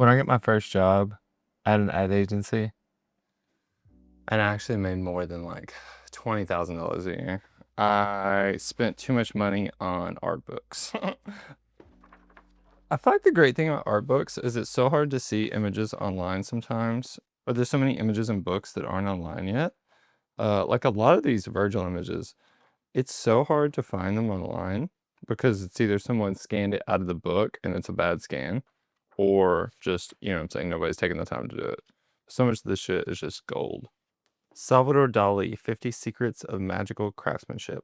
When I got my first job at an ad agency, and I actually made more than like $20,000 a year, I spent too much money on art books. I feel like the great thing about art books is it's so hard to see images online sometimes, or there's so many images in books that aren't online yet. Like a lot of these Virgil images, it's so hard to find them online because it's either someone scanned it out of the book and it's a bad scan, or just, you know what I'm saying, nobody's taking the time to do it. So much of this shit is just gold. Salvador Dalí, 50 Secrets of Magical Craftsmanship.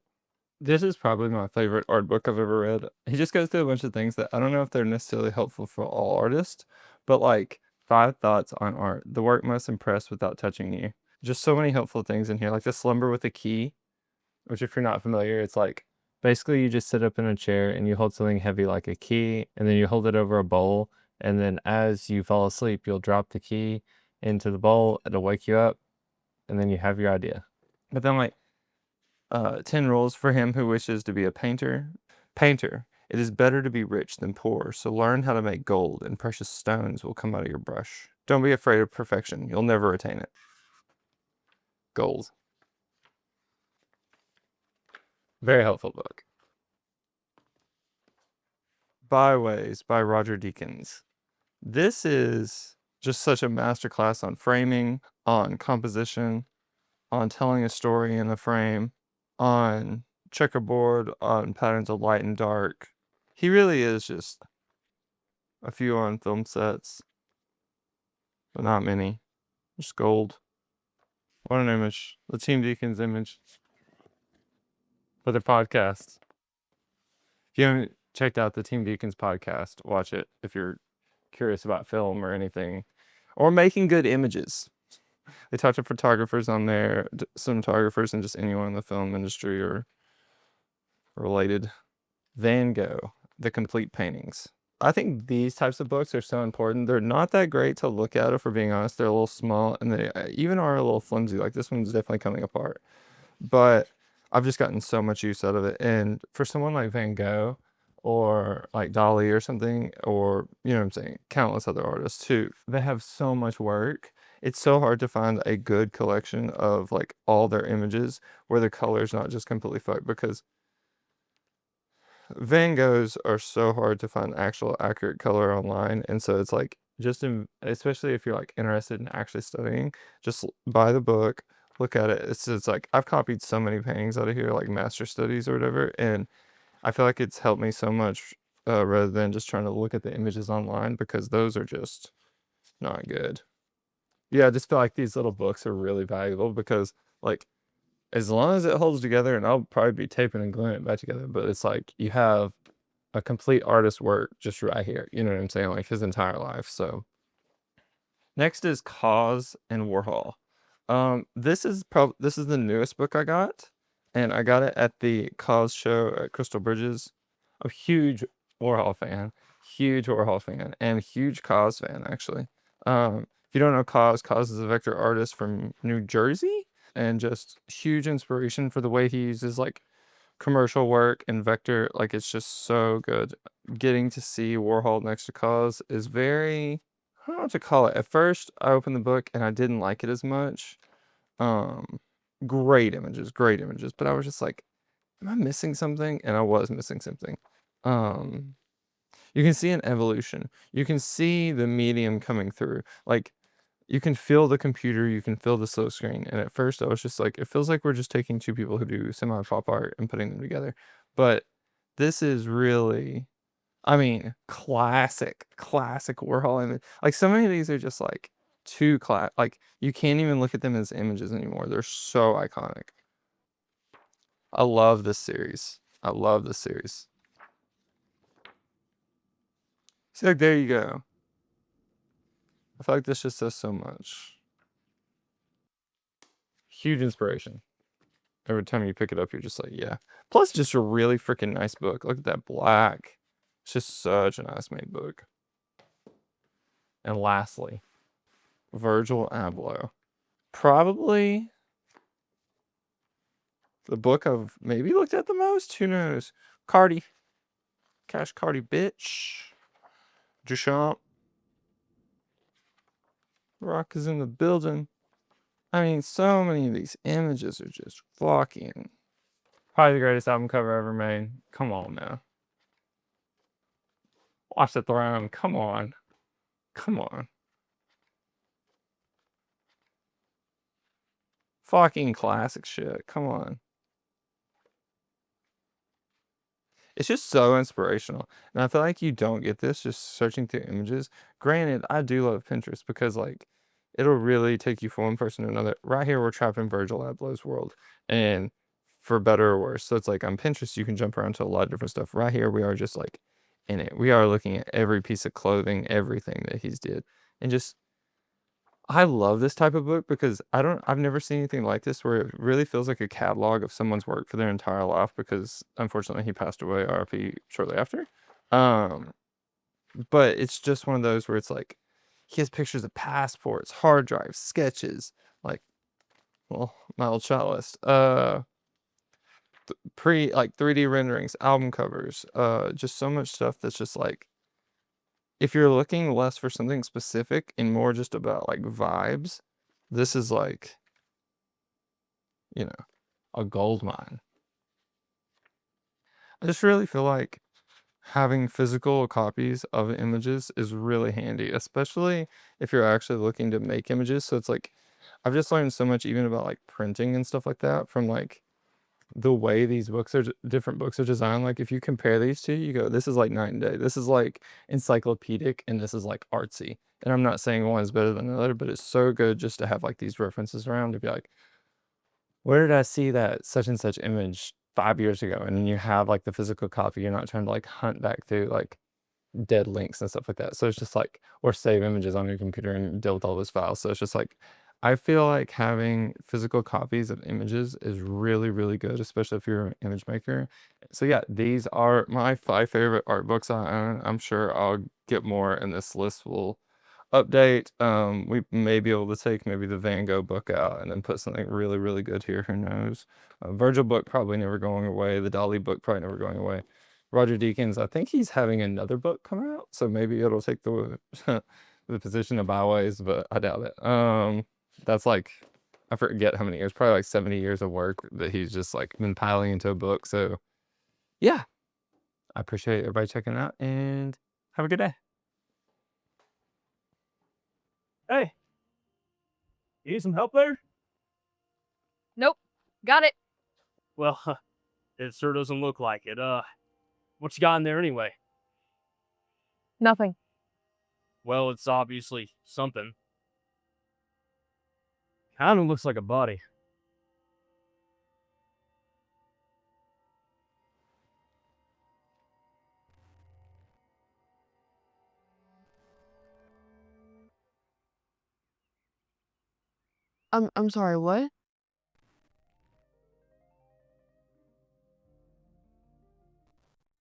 This is probably my favorite art book I've ever read. He just goes through a bunch of things that I don't know if they're necessarily helpful for all artists, but like 5 thoughts on art. The work must impress without touching you. Just so many helpful things in here, like the slumber with a key, which if you're not familiar, it's like basically you just sit up in a chair and you hold something heavy like a key, and then you hold it over a bowl, and then as you fall asleep, you'll drop the key into the bowl, it'll wake you up, and then you have your idea. But then like 10 rules for him who wishes to be a painter. Painter, it is better to be rich than poor, so learn how to make gold and precious stones will come out of your brush. Don't be afraid of perfection, you'll never attain it. Gold. Very helpful book. Byways by Roger Deakins. This is just such a masterclass on framing, on composition, on telling a story in a frame, on checkerboard, on patterns of light and dark. He really is just a few on film sets, but not many. Just gold. What an image. The Team Deakins image for the podcast. If you haven't checked out the Team Deakins podcast, watch it if you're curious about film or anything, or making good images. They talk to photographers on there, cinematographers, and just anyone in the film industry or related. Van Gogh, The Complete Paintings. I think these types of books are so important. They're not that great to look at, if we're being honest. They're a little small, and they even are a little flimsy. Like this one's definitely coming apart. But I've just gotten so much use out of it. And for someone like Van Gogh or like Dali or something, or, you know what I'm saying, countless other artists too, they have so much work. It's so hard to find a good collection of like all their images where the color's not just completely fucked, because Van Goghs are so hard to find actual accurate color online. And so it's like, especially if you're like interested in actually studying, just buy the book, look at it. It's like, I've copied so many paintings out of here, like master studies or whatever. And I feel like it's helped me so much rather than just trying to look at the images online, because those are just not good. Yeah, I just feel like these little books are really valuable because like, as long as it holds together, and I'll probably be taping and gluing it back together, but it's like you have a complete artist's work just right here. You know what I'm saying? Like his entire life. So next is KAWS and Warhol. This is the newest book I got, and I got it at the KAWS show at Crystal Bridges. A huge Warhol fan, and huge KAWS fan actually. If you don't know KAWS is a vector artist from New Jersey, and just huge inspiration for the way he uses like commercial work and vector. Like it's just so good. Getting to see Warhol next to KAWS is very, I don't know what to call it. At first I opened the book and I didn't like it as much. Um great images, but I was just like, am I missing something? And I was missing something. Um you can see an evolution. You can see the medium coming through. Like you can feel the computer, you can feel the slow screen. And at first I was just like, it feels like we're just taking two people who do semi-pop art and putting them together. But this is really, I mean, classic Warhol image. Like so many of these are just like like you can't even look at them as images anymore. They're so iconic. I love this series. See, like there you go. I feel like this just says so much. Huge inspiration. Every time you pick it up, you're just like, yeah. Plus, just a really freaking nice book. Look at that black. It's just such a nice made book. And lastly, Virgil Abloh. Probably the book I've maybe looked at the most. Who knows? Cash Cardi bitch. Duchamp. Rock is in the building. I mean, so many of these images are just fucking probably the greatest album cover ever made. Come on now. Watch the Throne. Come on. Come on. Fucking classic shit. Come on. It's just so inspirational. And I feel like you don't get this just searching through images. Granted, I do love Pinterest because like it'll really take you from one person to another. Right here, we're trapped in Virgil Abloh's world. And for better or worse. So it's like on Pinterest, you can jump around to a lot of different stuff. Right here, we are just like in it. We are looking at every piece of clothing, everything that he's did. And just I love this type of book because I've never seen anything like this where it really feels like a catalog of someone's work for their entire life because unfortunately he passed away RIP shortly after. Um, but it's just one of those where it's like he has pictures of passports, hard drives, sketches, like well, my old shot list. Pre like 3D renderings, album covers, just so much stuff that's just like if you're looking less for something specific and more just about like vibes, this is like, you know, a gold mine. I just really feel like having physical copies of images is really handy, especially if you're actually looking to make images. So it's like, I've just learned so much even about like printing and stuff like that from like the way these books are different books are designed. Like if you compare these two, you go, this is like night and day. This is like encyclopedic and this is like artsy. And I'm not saying one is better than the other, but it's so good just to have like these references around to be like, where did I see that such and such image 5 years ago? And then you have like the physical copy. You're not trying to like hunt back through like dead links and stuff like that. So it's just like, or save images on your computer and deal with all those files. So it's just like, I feel like having physical copies of images is really, really good, especially if you're an image maker. So yeah, these are my 5 favorite art books I own. I'm sure I'll get more and this list will update. We may be able to take maybe the Van Gogh book out and then put something really, really good here. Who knows? Virgil book probably never going away. The Dali book probably never going away. Roger Deakins, I think he's having another book come out, so maybe it'll take the the position of Byways, but I doubt it. That's like I forget how many years, probably like 70 years of work that he's just like been piling into a book. So yeah, I appreciate everybody checking it out and have a good day. Hey, you need some help there? Nope. Got it. Well, it sure doesn't look like it. What you got in there anyway? Nothing. Well, it's obviously something. Kinda looks like a body. I'm sorry, what?